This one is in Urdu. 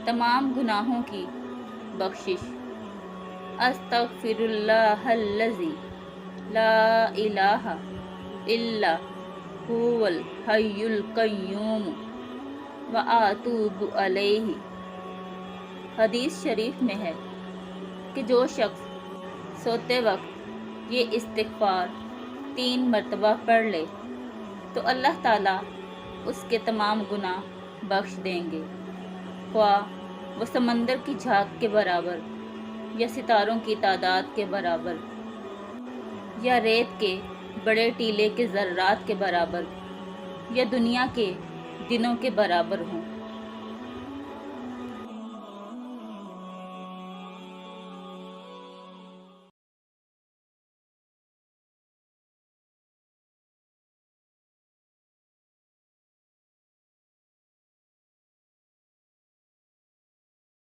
تمام گناہوں کی بخشش۔ استغفر اللہ الذی لا الہ الا هو الحی القیوم واتوب الیہ۔ حدیث شریف میں ہے کہ جو شخص سوتے وقت یہ استغفار 3 مرتبہ پڑھ لے تو اللہ تعالیٰ اس کے تمام گناہ بخش دیں گے، خواہ وہ سمندر کی جھاگ کے برابر یا ستاروں کی تعداد کے برابر یا ریت کے بڑے ٹیلے کے ذرات کے برابر یا دنیا کے دنوں کے برابر ہوں۔